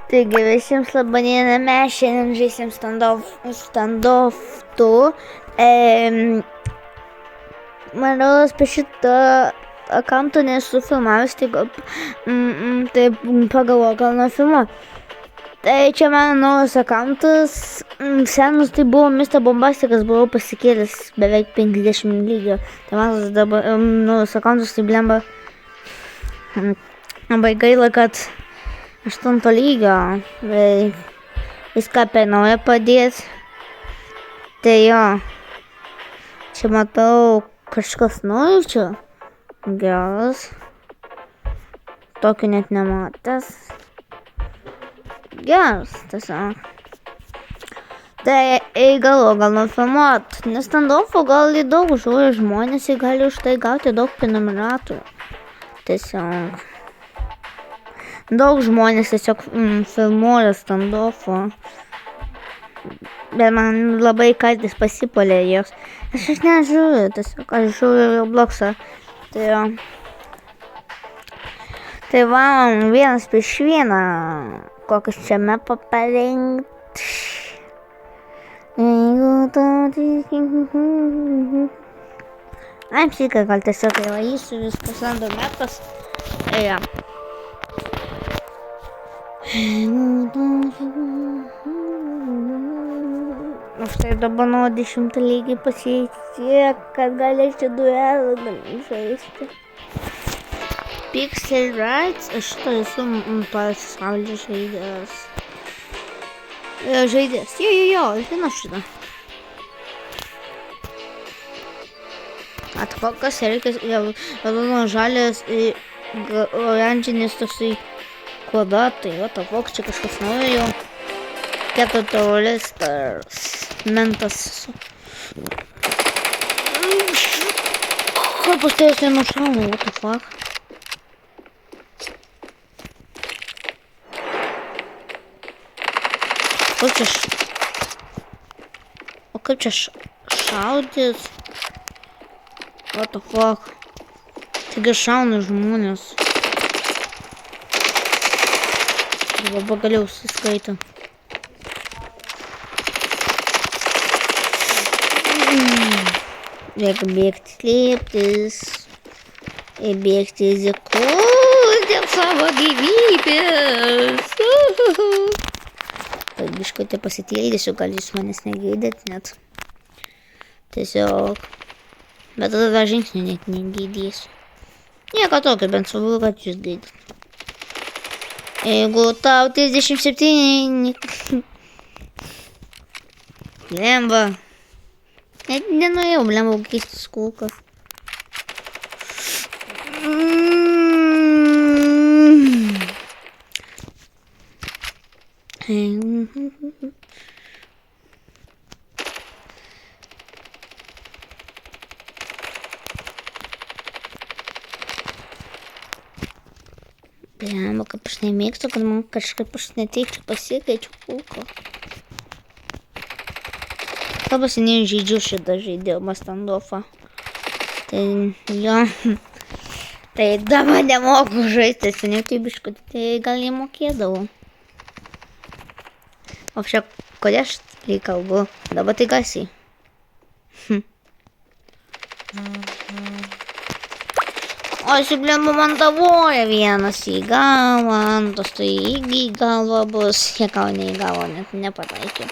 Taigi visiems laba diena, mes šiandien žaisim standoff 2. Manau, apie šitą akantą nesu filmavęs, tai pagalvoju, gal nufilmuoju. Tai čia mano naujas akantas, senas tai buvo Mr. Bombastikas, buvau pasikėlęs beveik 50 lygio. Tai manas dabar naujas akantas, tai blemba. Labai gaila, kad 8 lygio, viską apie naują padėt. Tai jo, čia matau kažkas naujo čia, geras, tokio net nematęs, geras, tiesiog. Tai gal nufilmuot, nes standoffo gal į daug žiūri žmonės, jie gali už tai gauti daug prenumeratorių, tiesiog. Daug žmonės tiesiog filmuoja standoffo, bet man labai kartais pasipolė jos. Aš nežiūriu, tiesiog aš žiūriu Robloxą. Tai va, 1-1, kokius čia mapą parinkt. Apsika, gal tiesiog įvarysiu viskas random mapas. Ja. Aš tai dabar nuo 10 lygį pasiekti, kad galėčiau duelą žaisti. Pixel Rights, aš to esu pasaulio žaidėjas. Jo, žinau šitą. Atkokas reikia, nu žalės, oranžinis toksai kvadratai, va, tapok, čia kažkas naujo. Capitalistas, mentas. Kaip aš tai esu nušaunu, what the fuck? Kaip čia šaudys? What the fuck? Taigi šauna žmonės. Dabar pagaliau suskaitau. Reikia bėgti slėptis. Ir bėgti kur dėl savo gyvybės. Tai biškutį pasitėlėsiu, gal jūs manęs negydėt net. Tiesiog. Bet tada žingsnių net negydysiu. Nieko tokio, bent svarbu, kad jūs gydėt. Jeigu tau 37... Blemba. Net nenorėjau, blemba, keistis kulkas. Blemba, kaip aš nemėgstu, kad man kažkaip aš neteikčiau pasikeičiu kulką. Labai seniai žaidžiu šitą žaidimą standoffą. Tai jo. Tai dabar nemoku žaisti, seniai tai biškutį, tai gal jie mokėdavau. O šiaip, kodėl aš tai kalbu? Dabar tai garsiai. O šiaip blemba man davoja vienas į galvą, antras tai į galvą bus, jie gal ne į galvą, net nepataikė.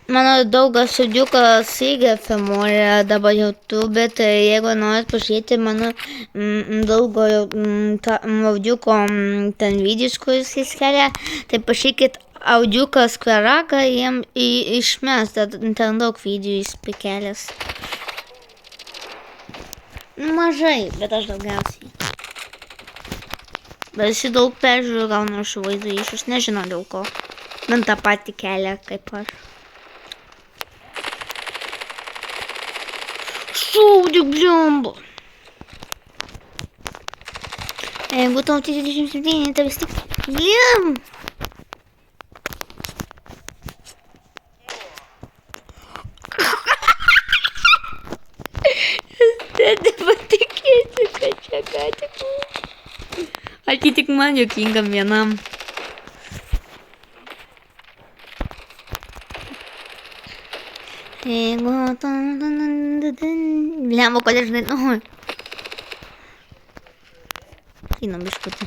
Mano draugas Audiukas irgi filmuoja dabar YouTube, tai jeigu norit pažiūrėti mano draugo Audiuko ten videos, kuris jis kelia, tai pažiūrėkit Audiukas Kveraką, jiem išmes, ten daug videų jis prikelęs. Mažai, bet aš daugiausiai. Bet visi daug peržiūrų gauna iš vaizdo įrašus, nežinau dėl ko. Man tą patį kelią kaip aš. Šaudė, blemba. Jeigu tau 37, tai vis tik... Blem! Ar tai tik man juokingam vienam? Blemba, kodėl žinai, nu. Einam biškutį.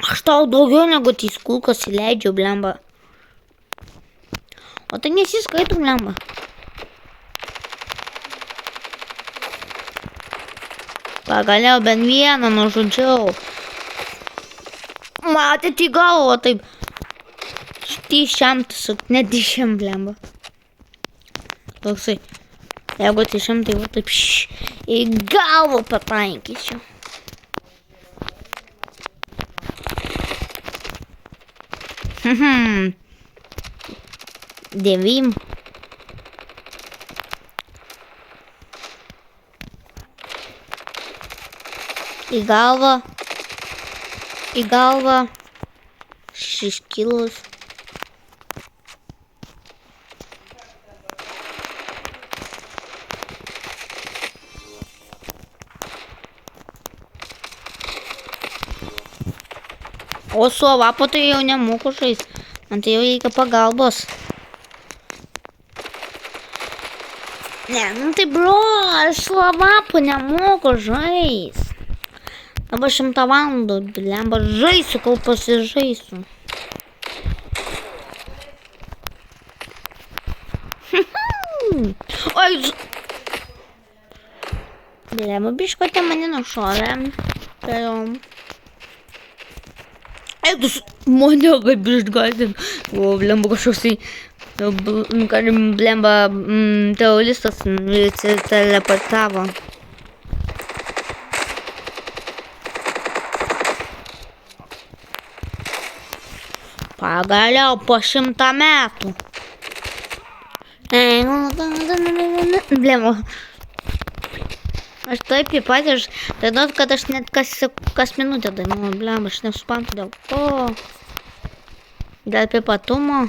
Aš tau daugiau negu tais kulkos įleidžiu, blemba. O tai nesiskaitų, blemba. Pagaliau bent vieną nužudžiau. Matėt į galvą taip. Tyšiam tiesiog, netyšiam, blemba. Toksai. Jeigu tyšiam, tai va taip į galvą pataikysiu. Devim. Į galvą. 6 kilos. O su avapu tai jau nemoku žaist. Man tai jau reikia pagalbos. Ne, nu tai bro, aš su avapu nemoku žaist. Dabar 100 valandų, blemba, žaisiu, kol pasižaisiu. Oi, blemba, biškotė mane nušovė. Eidus, mane kaip išgąsdino. O, blemba, kažkoksai, blemba, teroristas teleportavo. Pagaliau po 100 metų. Blemba. Aš taip įpatęs, tai kad aš net kas minutę dainuoju, blemba, aš nesuprantu dėl ko. Dėl pripatumo.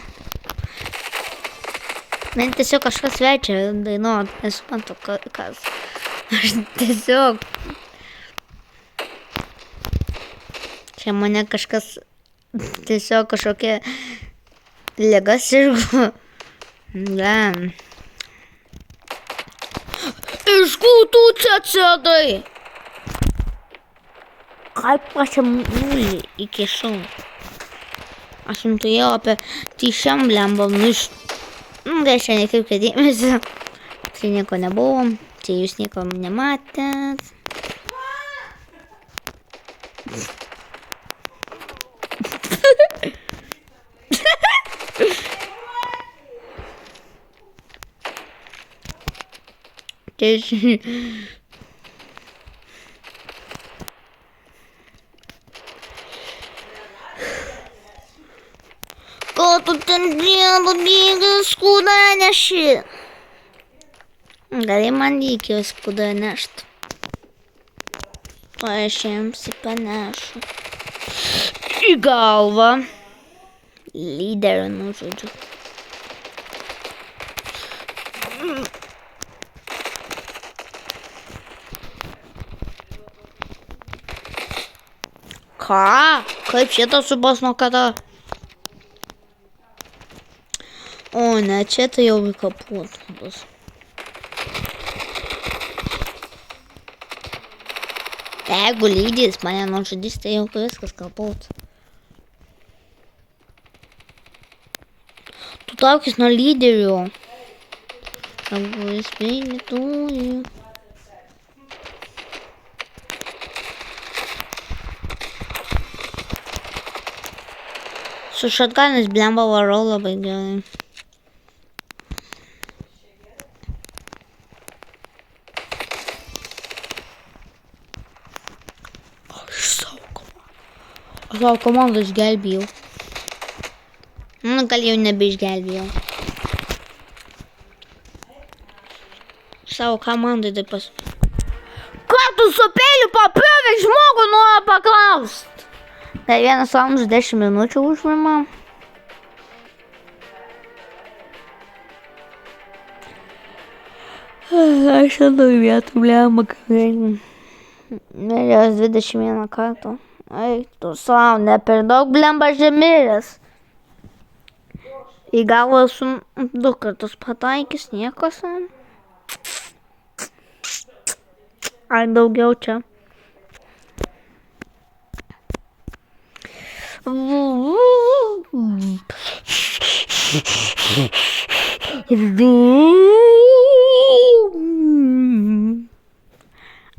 Man tiesiog kažkas svečia dainuot, nesuprantu kas. Aš tiesiog. Čia mane kažkas. Tiesiog kažkokia liga sirgo. Ne. Iš kur tu čia atsiradai? Kaip aš čia mūlį įkišau? Aš jums turėjau apie tyšiam blemba. Reiškia, nekreipkite dėmesio. Tai nieko nebuvo. Tai jūs nieko nematėt. Ko tu ten dirbi, bėgi skūdą neši? Gali man reikėjo skūdą nešt. O aš jiems panešu. Į galvą. Lyderio nužudžiu. Ką? Kaip šitas subas nuo kada? O ne, čia tai jau kaput bus. Jeigu lyderis mane nužudys, tai jau viskas kaput. Tu traukis nuo lyderių. Jeigu jis mylėtųjų. Su shotgunais blemba varau labai gerai. Aš savo komandą išgelbėjau. Gal jau nebeišgelbėjau. Savo komandai taip pas... Ką tu su peiliu papjovei žmogų, noriu paklaust? Tai 1 valandą 10 minučių užmima. Aš anoj vietų, blemba, kai miręs 21 kartą. Ai, tu savo, ne per daug, blemba, žemiręs. Į galvą esu 2 kartus pataikys, niekas. Ai, daugiau čia.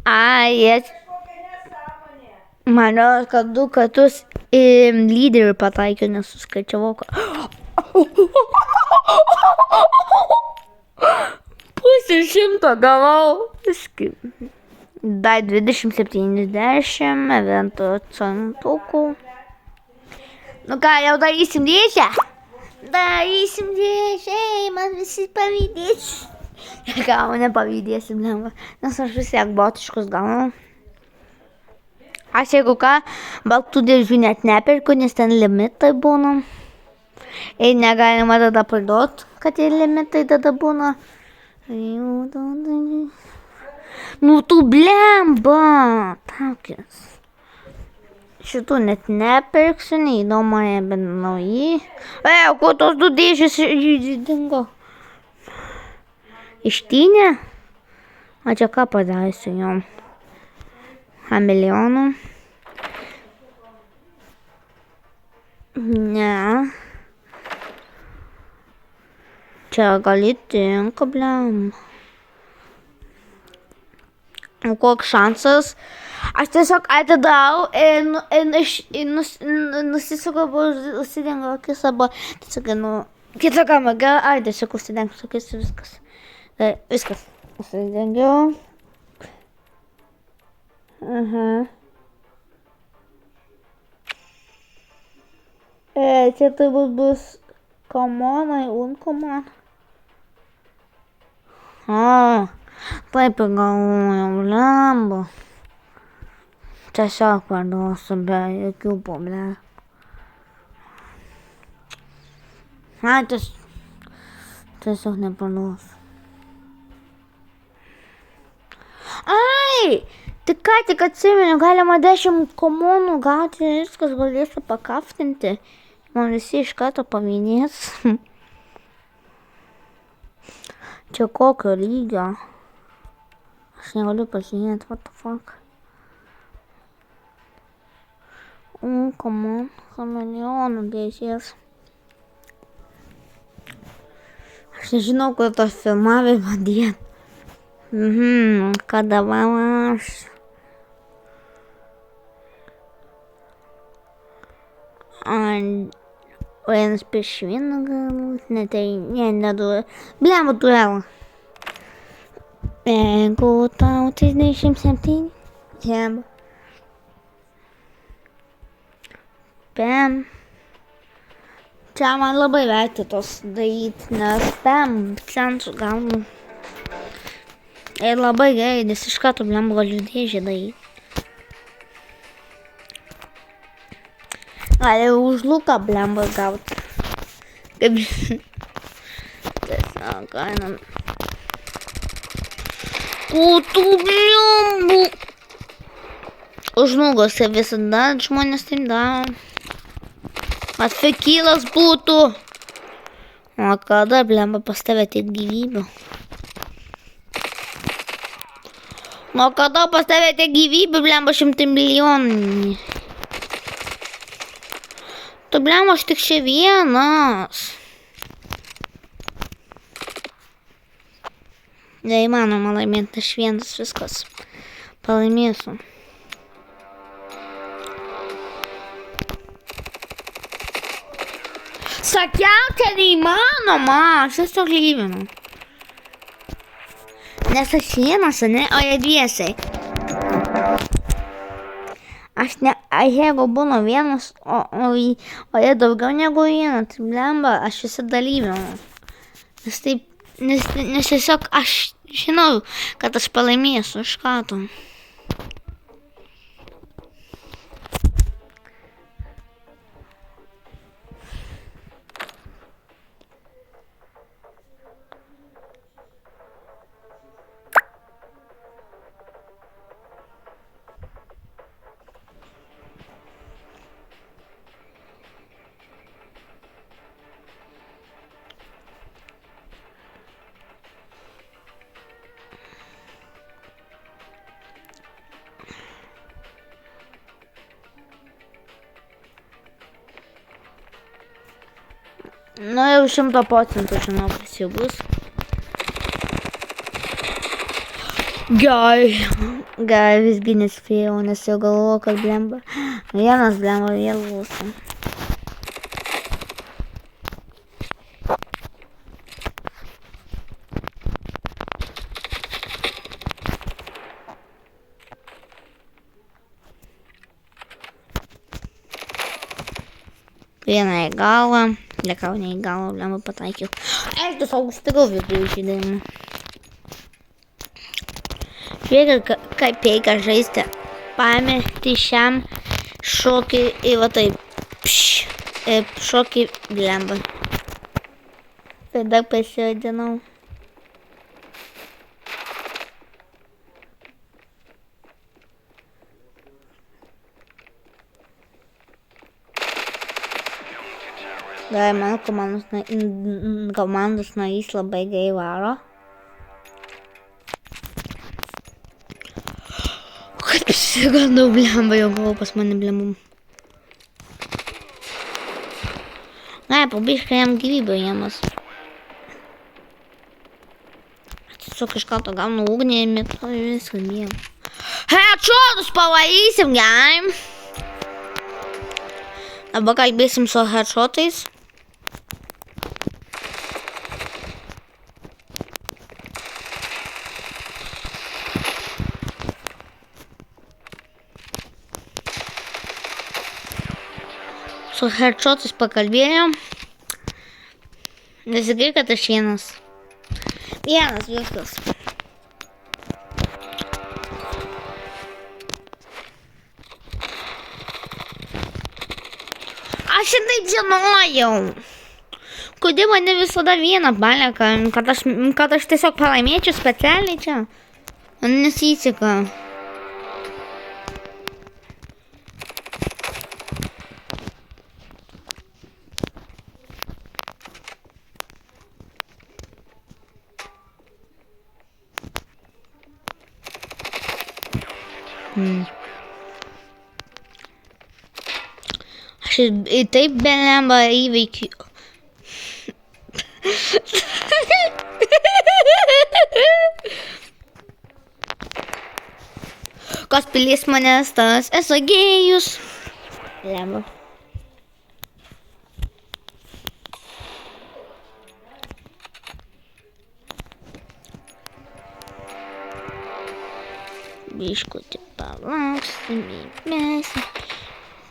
Ai, maniau, kad 2 kartus lyderių pataikiau, nesuskaičiavau. Pusę 100 gavau. Dar 20-70 eventų centukų. Nu ką, jau darysim dėžę? Darysim dėžę, man visi pavydės. Gal nepavydėsim, nes aš vis tiek botiškus gaunu. Aš jeigu ką, baltų dėžių net neperku, nes ten limitai būna. Ir negalima tada parduot, kad ir limitai tada būna. Nu tu blemba, taukis. Šitų net nepirksiu, neįdomu, bet nauji. Ko tos 2 dėžės dingo? Ištynė? O čia ką padarysiu jom? Milijonų? Ne. Čia gali tinka, blemba. Koks šansas? Aš tiesiog atidau ir nusisuku, užsidengiu akis arba tiesiog, kitą kamerą, tiesiog užsidengiu akis ir viskas. Viskas. Užsidengiu. Čia turbūt bus komonai, unkomon. Taip ir galvoju, blemba. Tiesiog parduosiu be jokių problemų. Tiesiog neparduosiu. Ai! Tik atsimenu, galima 10 komonų gauti ir viskas, galėsiu pakaftinti. Man visi iš karto paminės. Čia kokio lygio? Aš negaliu pažiūrėti, what the fuck. Come on, milijonų dėžės. Aš nežinau, kur to filmavimą dėt. Kada aš. Vienas prieš vieną galbūt, neduoju. Blemba duelą. Jeigu tau 37, blemba. Bam. Čia man labai verti tos daryti, nes bam, centų gaunu. Ir labai gerai, nes iš karto blemba galiu dėžę daryti. Gali už luką blemba gauti. Kaip tiesiog einam. Tų blembų. Už nugos visada žmonės taip daro. Atfikylas būtų. O kada blemba pas tave tiek gyvybių? O kada pas tave tiek gyvybių, blemba 100 milijonų? Tu blemba, aš tik čia vienas. Neįmanoma laimėti, aš vienas viskas. Palaimėsiu. Sakiau, čia neįmanoma, aš tiesiog lyginu. Nes aš vienas, ne, o jie dviesiai. Jeigu būna vienas, o jie daugiau negu vienas, tai blemba, aš visada lyginu. Nes tiesiog aš žinau, kad aš palaimėsiu iš karto. Nu jau 100% žinau, kas jau bus. Gerai, visgi nespėjau, nes jau galvoju, kad blemba. Vienas blemba vėl lūsta. Vieną į galvą, lekau ne į galvą, blemba pataikiau. Aš tiesiog užstigau vidurį žaidimą. Žiūrėkit, kaip reikia žaisti. Pameti šiam šokį ir va taip. Šokį blemba. Tada pasivadinau. Gerai, mano komandos narys labai gerai varo. Kad pasigandau blemba, jau buvo pas mane blembum. Gerai, pabiškai jam gyvybę jėmas. Tiesiog iš karto gaunu ugnį ir metu viską jiem. Headshotus pavarysim, gerai. Dabar kalbėsim su headshotais. Su headshotais pakalbėjom. Nesigai, kad aš vienas. Vienas viskas. Aš šitaip žinojau. Kodėl mane visada vieną palieka, kad aš tiesiog pralaimėčiau specialiai čia. Man nesiseka. Aš ir taip blemba įveikiu. Kas pilys manęs, tas esu gėjus. Blemba. Biškutį palauksim mes.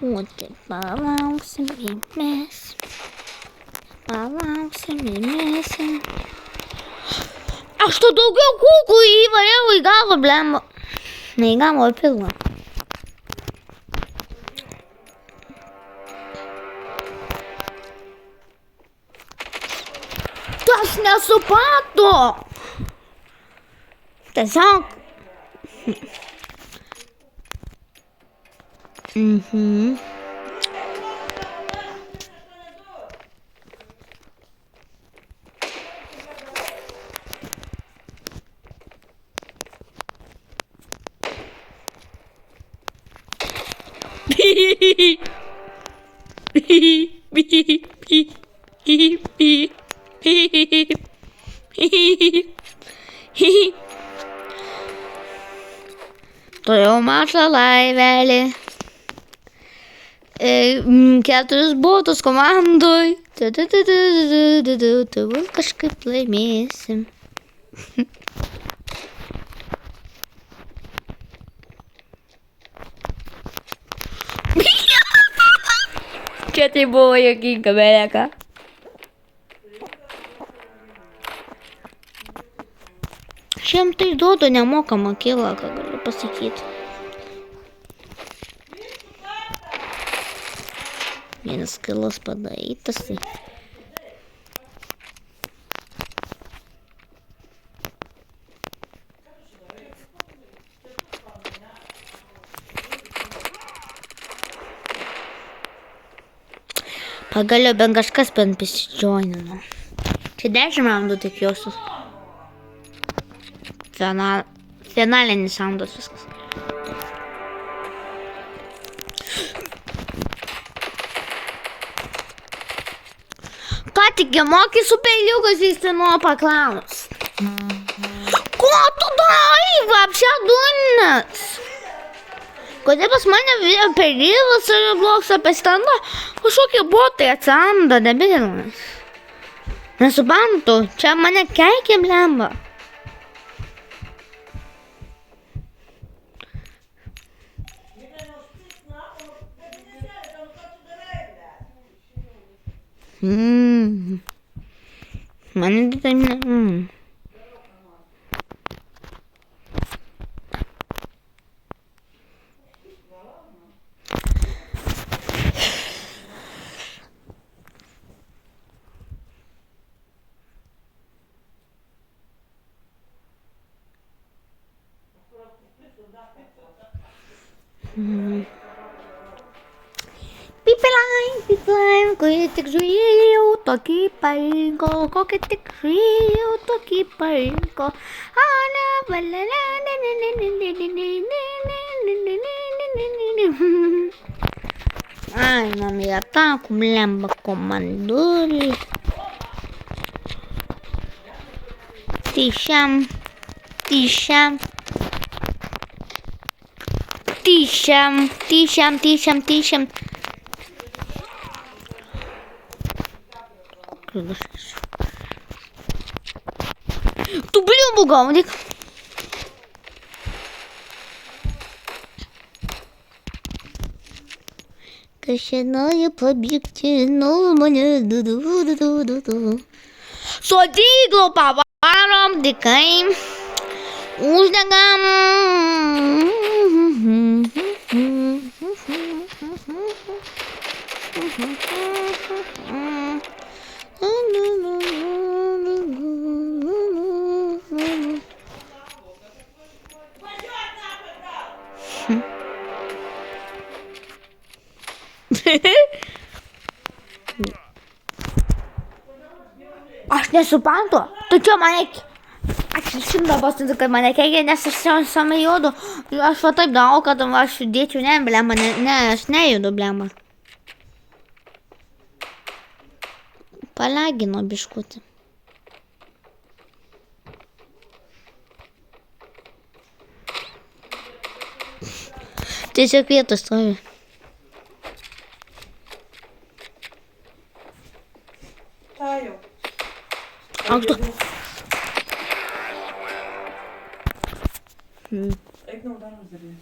Oti palauksim mes. Palauksim mes. Aš to daugiau kūkų įvariau į galvą, blemba. Ne į galvą, į pilvą. Tas nesuprato. Tiesiog. Turėjau mažą laivelį. 4 botus komandoj. Kažkaip laimėsim. Čia tai buvo juokinga, beleka. Šiem tai duodu nemokamą kilą, ką galiu pasakyti. Vienas kilas padarytas. Pagaliau bent kažkas bent prisidžioinino. Čia 10 raundų tikiuosi. Finalinis raundas viskas. Ką Nuotiki, moki su peiliukas įstinu paklaus. Ko tu darai, vapšia durnas? Kodėl pas mane peilis ir bloks apie stendą, kažkokie botai atsiranda, debilas. Nesuprantu, čia mane keikia blemba. Mane tai ne... Pipilain, kai tik žiūrėjau, tokį parinko, kokį tik žiūrėjau, tokį parinko. Ai, mami, ataku, blemba, komandoriui. Tyšiam. Tu bliumbų gaudyk. Kas čia nori pabėgti nuo manęs, Sodyklų pavarom, dikai, uždegam. Aš nesuprantu, tu čia mane... Aš 100%, kad mane keikia, nes aš samai judu. Aš va taip darau, kad aš dėčiau, ne, blemba, ne, aš nejudu, blemba. Palagino biškutį. Tiesiog vietos stovi. Tajo. Aukštu. Eik nou daar erin.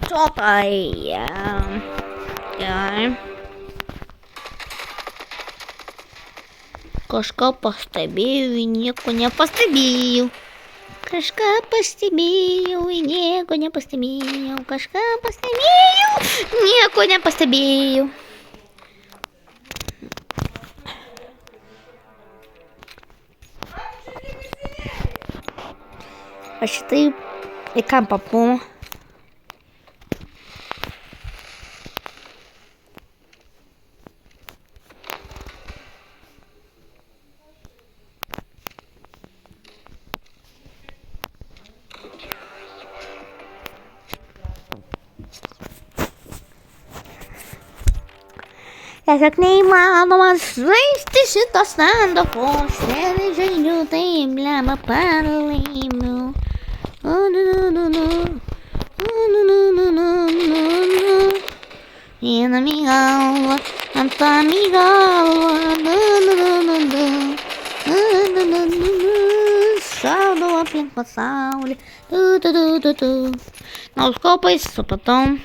Topai. Kažką pastebėjau, nieko nepastebėjau. Kažką pastebėjau, nieko nepastebėjau. Kažką pastebėjau, nieko nepastebėjau. Aš taip į kampą pumu. Tiesiog neįmanoma žaisti šito stendo, po šiandien žaidžiu, tai blemba pralaimiu. Vienam į galvą, antram į galvą, šaudau aplink pasaulį, Nauskopais, supratau.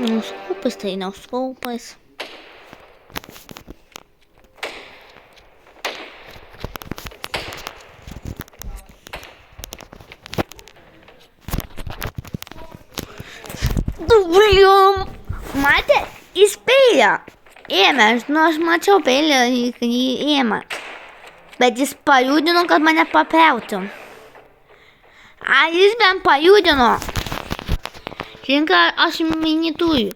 Nauskopais, tai nauskopais. Blium! Matė, įspėjo. Ėmė, aš mačiau peilį, jį ėmė. Bet jis pajudino, kad mane papjautų. Jis bent pajudino. Žinka, aš minitųjų.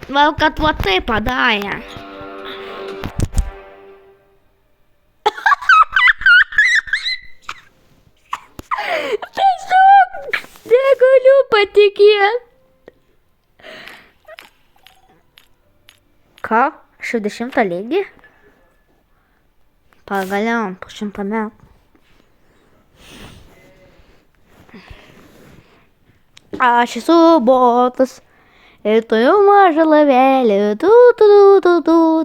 Val, kad va tai padarė. Tiesiog negaliu patikėti. Ką? Aš jau 10 lygį? Pagaliau, po 100 metų. Aš esu botas. Ir tu jau mažą lavelį.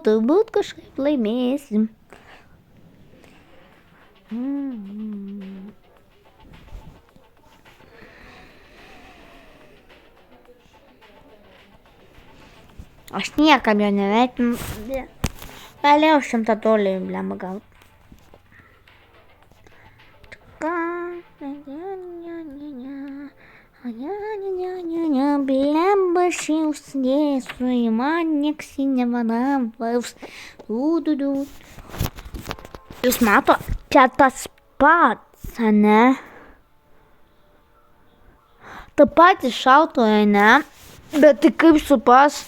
Turbūt kažkaip laimėsim. Aš niekam jo nevertinu. Galėjau $100 blemba gauti. Blemba šiausinėsiu, į man nieks nemanavaus. Jūs mato, čia tas pats, ne? Ta pati šautoja, ne? Bet tai kaip supras,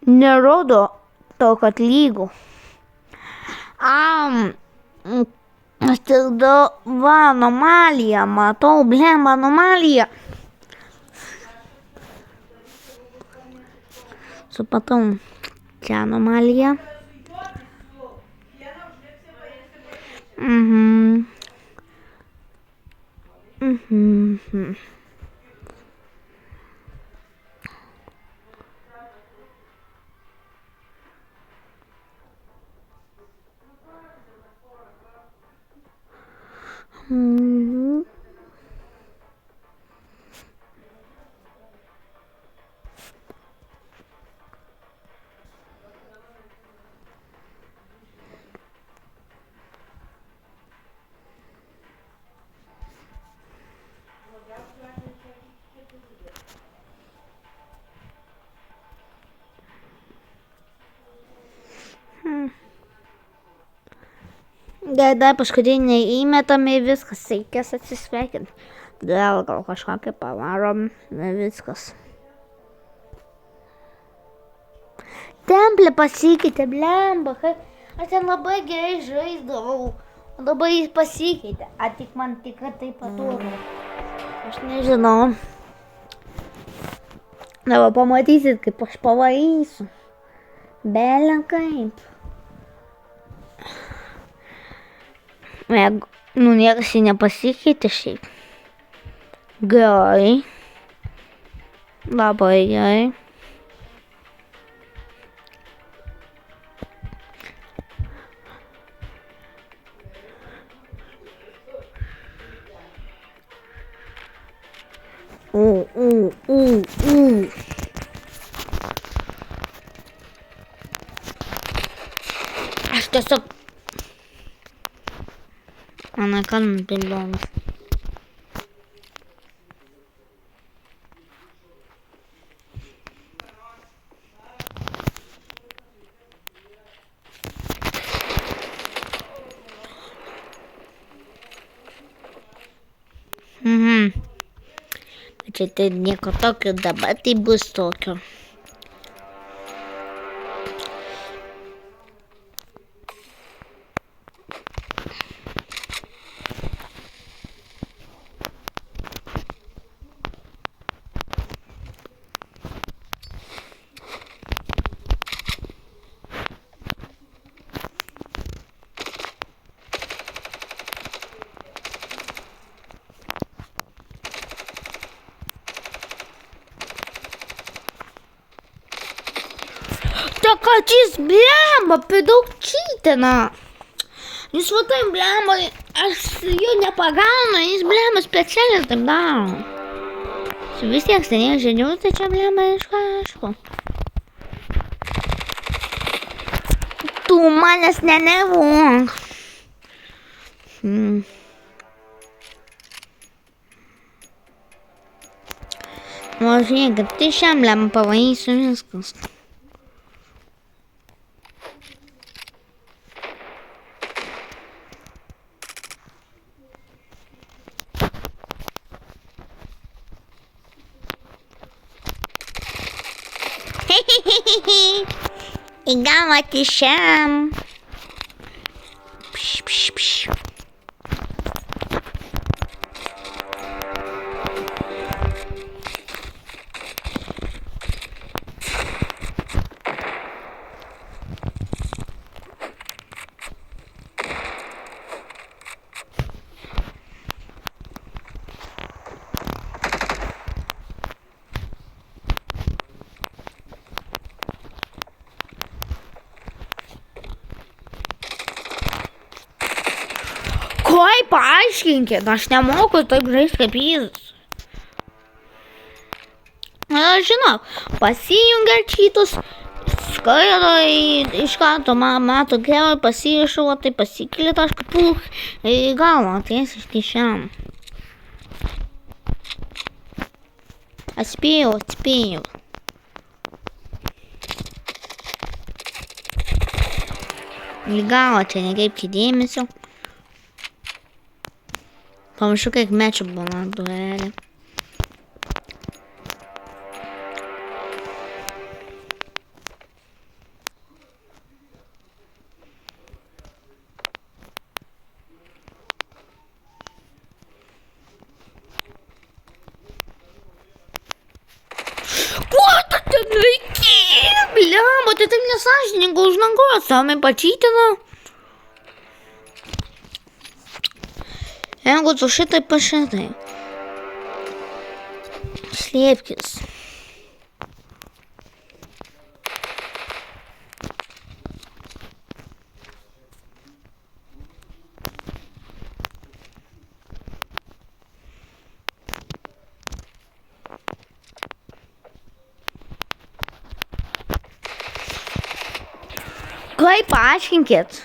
nerodo to, kad lygų. Aš tik va, anomalija, matau, blemba, anomalija. Supratau, čia anomalija. Dar paskutiniai įmetami, viskas, reikės atsisveikinti. Gal kažkokį pavarom, viskas. Templė pasikeitė, blemba, aš ten labai gerai žaisdavau, o dabar jis pasikeitė, tik man tikrai taip atrodo. Aš nežinau. Dabar pamatysit, kaip aš pavarysiu. Belė kaip. Niekas jį nepasikeitė šiaip. Gerai. Labai gerai. Aš tiesiog Ana kalbant bilionas. Čia tai nieko tokio, dabar tai bus tokio. Kad jis blemba, per daug čytina. Jūs matai, blemba, aš jo nepagaunu, jis blemba specialiai taip daro. Vis tiek seniai žinių, tai čia blemba iš kažko. Tu manęs nenervuok. O žiūrėkit, tai šiam blemba pavarysiu viskas. Įgavote šiam. paaiškinkit, aš nemoku taip žaisti kaip jis. Žinok, pasijungia čytus, skaito iš karto mato geriau, pasišavo, tai pasikėlė tašką, puch, į galvą, tiesiai kišam. Atspėjau. Į galvą, čia nekreipkite dėmesio. Pamažu, kiek mečų būna duelį. Бля, вот это мне саженька уж наград, самый почитано. Я говорю, сушитай пошитай. Слепкис. Kaip paaiškinkit?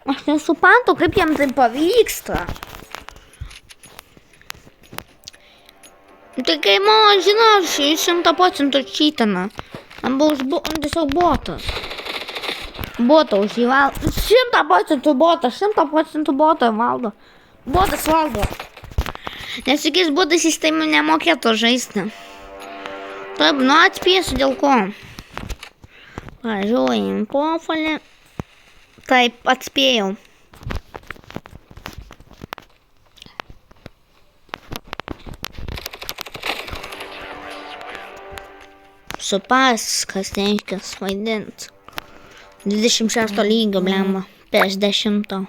Aš nesuprantu, kaip jam tai pavyksta. Tai kai man, žinau, 100% čytina. Man buvo tiesiog botas. Botą už jį valdo. 100% botas, 100% botą valdo. Botas valdo. Nes jokiais būdais jis tai nemokėtų žaisti. Taip, nu atspėsiu dėl ko. Važiuojam profilį. Taip, atspėjau. Supras, kas reikia vaidint. 26 lygio, blemba. Prieš 10.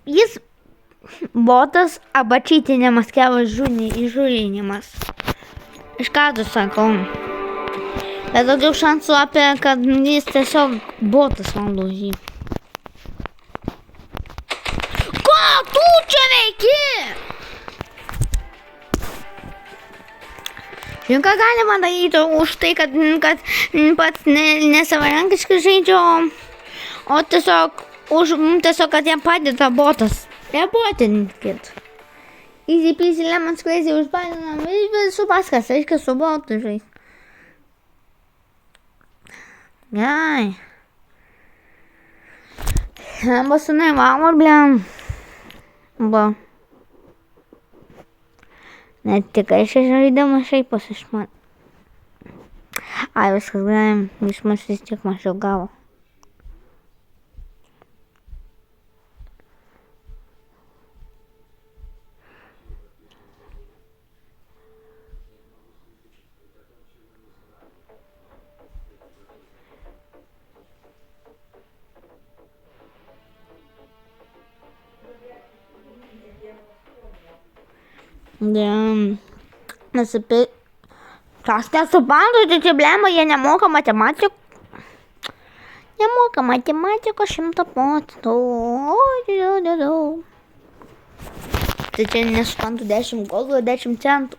Jis botas arba čytinimas kelias įžūlinimas. Iš karto sakau. Bet daugiau šansų apie, kad jis tiesiog botas valdo jį. Ką tu čia veiki? Žinai, ką galima daryti už tai, kad pats nesavarankiškai žaidžia, o tiesiog kad jam padeda botas. Reportinkit. Easy peasy lemon squeezy užbandinam. Visų paskas, reiškia su botu žais. Gerai. Lemba su neįvamo, blem. Ba. Net tikrai šia žaidimas šaipos iš man. Ai, viskas gerai. Iš man vis tiek mažiau gavo. Kas nesuprantu, tai čia blemba, jie nemoka matematikos. Nemoka matematikos 100%. Tai čia nesuprantu 10 golų, 10 centų.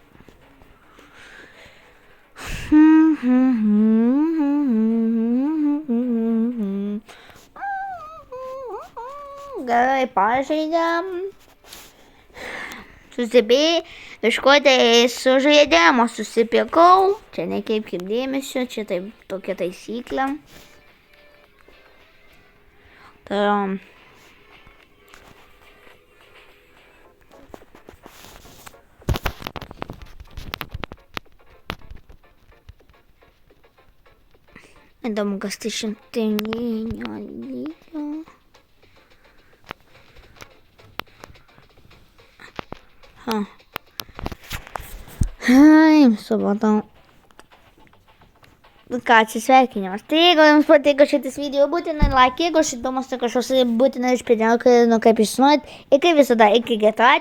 Gerai, pažaidėm. Iškodė su žaidimo susipirkau. Čia nekreipkit dėmesio, čia taip tokia taisyklė. Tai įdomu, kas tai šimtinio lygio. Ai, supratau. ką atsisveikinimas. Tai jeigu jums patiko šitas video, būtinai like, jeigu šis įdomus, tai kažkoks būtinai išpėdėk, nu kaip jūs norit. Ir kaip visada, iki kitą.